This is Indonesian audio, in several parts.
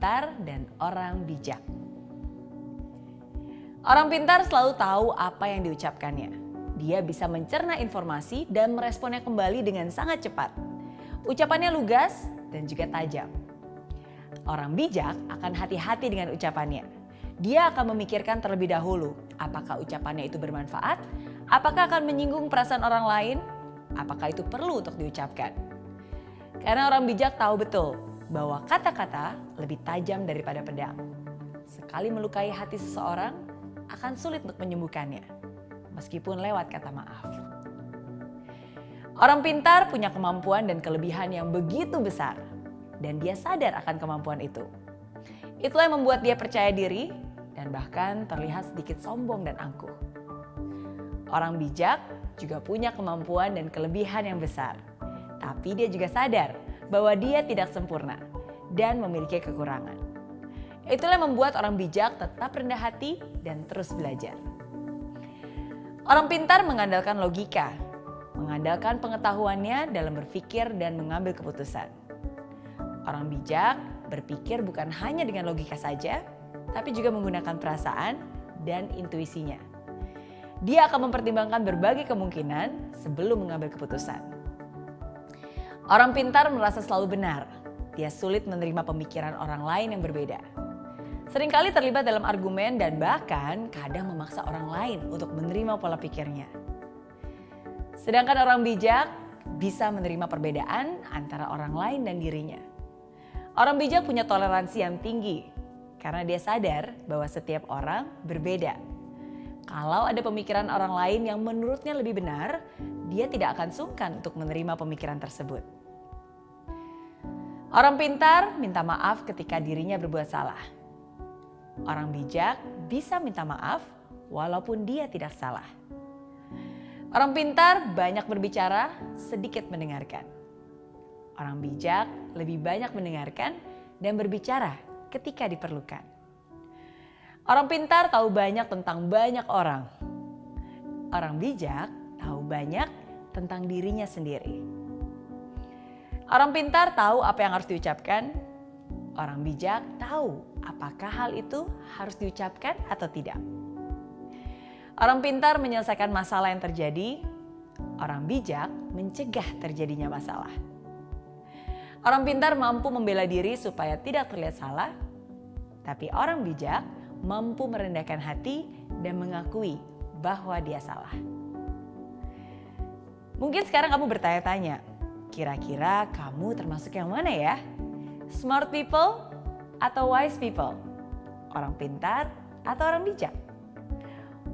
pintar dan orang bijak. Orang pintar selalu tahu apa yang diucapkannya. Dia bisa mencerna informasi dan meresponnya kembali dengan sangat cepat. Ucapannya lugas dan juga tajam. Orang bijak akan hati-hati dengan ucapannya. Dia akan memikirkan terlebih dahulu apakah ucapannya itu bermanfaat, apakah akan menyinggung perasaan orang lain, apakah itu perlu untuk diucapkan. Karena orang bijak tahu betul bahwa kata-kata lebih tajam daripada pedang. Sekali melukai hati seseorang, akan sulit untuk menyembuhkannya, meskipun lewat kata maaf. Orang pintar punya kemampuan dan kelebihan yang begitu besar, dan dia sadar akan kemampuan itu. Itulah yang membuat dia percaya diri dan bahkan terlihat sedikit sombong dan angkuh. Orang bijak juga punya kemampuan dan kelebihan yang besar, tapi dia juga sadar bahwa dia tidak sempurna dan memiliki kekurangan. Itulah yang membuat orang bijak tetap rendah hati dan terus belajar. Orang pintar mengandalkan logika, mengandalkan pengetahuannya dalam berpikir dan mengambil keputusan. Orang bijak berpikir bukan hanya dengan logika saja, tapi juga menggunakan perasaan dan intuisinya. Dia akan mempertimbangkan berbagai kemungkinan sebelum mengambil keputusan. Orang pintar merasa selalu benar. Dia sulit menerima pemikiran orang lain yang berbeda. Seringkali terlibat dalam argumen dan bahkan kadang memaksa orang lain untuk menerima pola pikirnya. Sedangkan orang bijak bisa menerima perbedaan antara orang lain dan dirinya. Orang bijak punya toleransi yang tinggi karena dia sadar bahwa setiap orang berbeda. Kalau ada pemikiran orang lain yang menurutnya lebih benar, dia tidak akan sungkan untuk menerima pemikiran tersebut. Orang pintar minta maaf ketika dirinya berbuat salah. Orang bijak bisa minta maaf walaupun dia tidak salah. Orang pintar banyak berbicara, sedikit mendengarkan. Orang bijak lebih banyak mendengarkan dan berbicara ketika diperlukan. Orang pintar tahu banyak tentang banyak orang. Orang bijak tahu banyak tentang dirinya sendiri. Orang pintar tahu apa yang harus diucapkan. Orang bijak tahu apakah hal itu harus diucapkan atau tidak. Orang pintar menyelesaikan masalah yang terjadi. Orang bijak mencegah terjadinya masalah. Orang pintar mampu membela diri supaya tidak terlihat salah. Tapi orang bijak mampu merendahkan hati dan mengakui bahwa dia salah. Mungkin sekarang kamu bertanya-tanya, kira-kira kamu termasuk yang mana ya? Smart people atau wise people? Orang pintar atau orang bijak?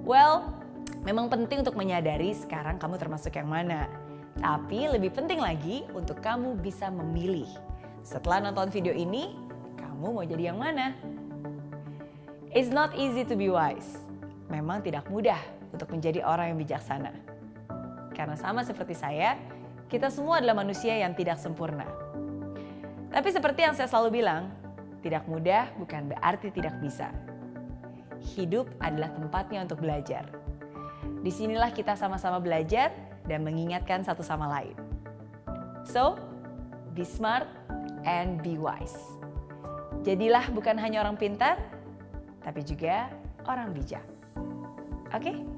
Well, memang penting untuk menyadari sekarang kamu termasuk yang mana. Tapi lebih penting lagi untuk kamu bisa memilih. Setelah nonton video ini, kamu mau jadi yang mana? It's not easy to be wise. Memang tidak mudah untuk menjadi orang yang bijaksana. Karena sama seperti saya, kita semua adalah manusia yang tidak sempurna. Tapi seperti yang saya selalu bilang, tidak mudah bukan berarti tidak bisa. Hidup adalah tempatnya untuk belajar. Disinilah kita sama-sama belajar dan mengingatkan satu sama lain. So, be smart and be wise. Jadilah bukan hanya orang pintar, tapi juga orang bijak. Oke?